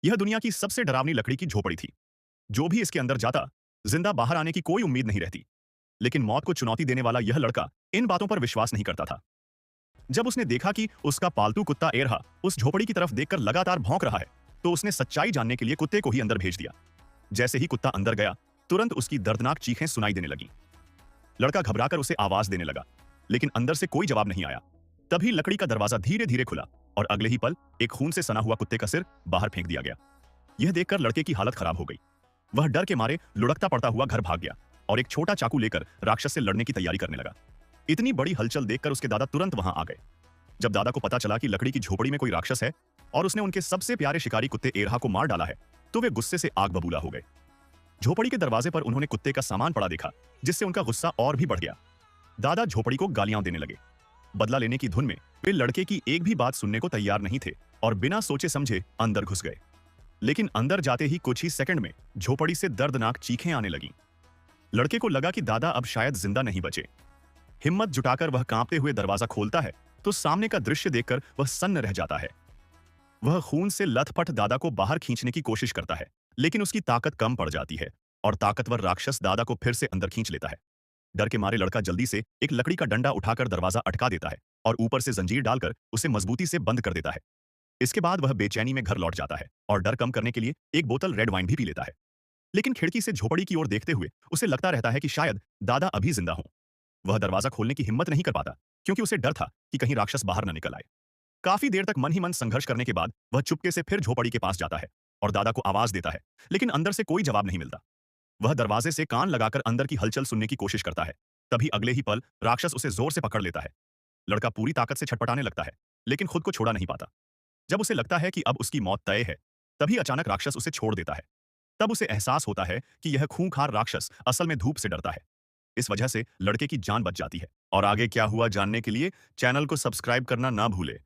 यह दुनिया की सबसे डरावनी लकड़ी की झोपड़ी थी। जो भी इसके अंदर जाता, जिंदा बाहर आने की कोई उम्मीद नहीं रहती। लेकिन मौत को चुनौती देने वाला यह लड़का इन बातों पर विश्वास नहीं करता था। जब उसने देखा कि उसका पालतू कुत्ता एरहा उस झोपड़ी की तरफ देखकर लगातार भौंक रहा है, तो उसने सच्चाई जानने के लिए कुत्ते को ही अंदर भेज दिया। जैसे ही कुत्ता अंदर गया, तुरंत उसकी दर्दनाक चीखें सुनाई देने लगी। लड़का घबराकर उसे आवाज देने लगा, लेकिन अंदर से कोई जवाब नहीं आया। तभी लकड़ी का दरवाजा धीरे धीरे खुला और अगले ही पल एक खून से सना हुआ कुत्ते का सिर बाहर फेंक दिया गया। यह देखकर लड़के की हालत खराब हो गई। वह डर के मारे लुढ़कता पड़ता हुआ घर भाग गया और एक छोटा चाकू लेकर राक्षस से लड़ने की तैयारी करने लगा। इतनी बड़ी हलचल देखकर उसके दादा तुरंत वहां आ गए। जब दादा को पता चला कि लकड़ी की झोपड़ी में कोई राक्षस है और उसने उनके सबसे प्यारे शिकारी कुत्ते एरहा को मार डाला है, तो वे गुस्से से आग बबूला हो गए। झोपड़ी के दरवाजे पर उन्होंने कुत्ते का सामान पड़ा देखा, जिससे उनका गुस्सा और भी बढ़ गया। दादा झोपड़ी को गालियां देने लगे। बदला लेने की धुन में वे लड़के की एक भी बात सुनने को तैयार नहीं थे और बिना सोचे समझे अंदर घुस गए। लेकिन अंदर जाते ही कुछ ही सेकंड में झोपड़ी से दर्दनाक चीखें आने लगीं। लड़के को लगा कि दादा अब शायद जिंदा नहीं बचे। हिम्मत जुटाकर वह कांपते हुए दरवाजा खोलता है तो सामने का दृश्य देखकर वह सन्न रह जाता है। वह खून से लथपथ दादा को बाहर खींचने की कोशिश करता है, लेकिन उसकी ताकत कम पड़ जाती है और ताकतवर राक्षस दादा को फिर से अंदर खींच लेता है। डर के मारे लड़का जल्दी से एक लकड़ी का डंडा उठाकर दरवाजा अटका देता है और ऊपर से जंजीर डालकर उसे मजबूती से बंद कर देता है। इसके बाद वह बेचैनी में घर लौट जाता है और डर कम करने के लिए एक बोतल रेड वाइन भी पी लेता है। लेकिन खिड़की से झोपड़ी की ओर देखते हुए उसे लगता रहता है कि शायद दादा अभी जिंदा हों। वह दरवाजा खोलने की हिम्मत नहीं कर पाता, क्योंकि उसे डर था कि कहीं राक्षस बाहर न निकल आए। काफी देर तक मन ही मन संघर्ष करने के बाद वह चुपके से फिर झोपड़ी के पास जाता है और दादा को आवाज देता है, लेकिन अंदर से कोई जवाब नहीं मिलता। वह दरवाजे से कान लगाकर अंदर की हलचल सुनने की कोशिश करता है। तभी अगले ही पल राक्षस उसे जोर से पकड़ लेता है। लड़का पूरी ताकत से छटपटाने लगता है, लेकिन खुद को छोड़ा नहीं पाता। जब उसे लगता है कि अब उसकी मौत तय है, तभी अचानक राक्षस उसे छोड़ देता है। तब उसे एहसास होता है कि यह खूंखार राक्षस असल में धूप से डरता है। इस वजह से लड़के की जान बच जाती है। और आगे क्या हुआ जानने के लिए चैनल को सब्सक्राइब करना ना भूले।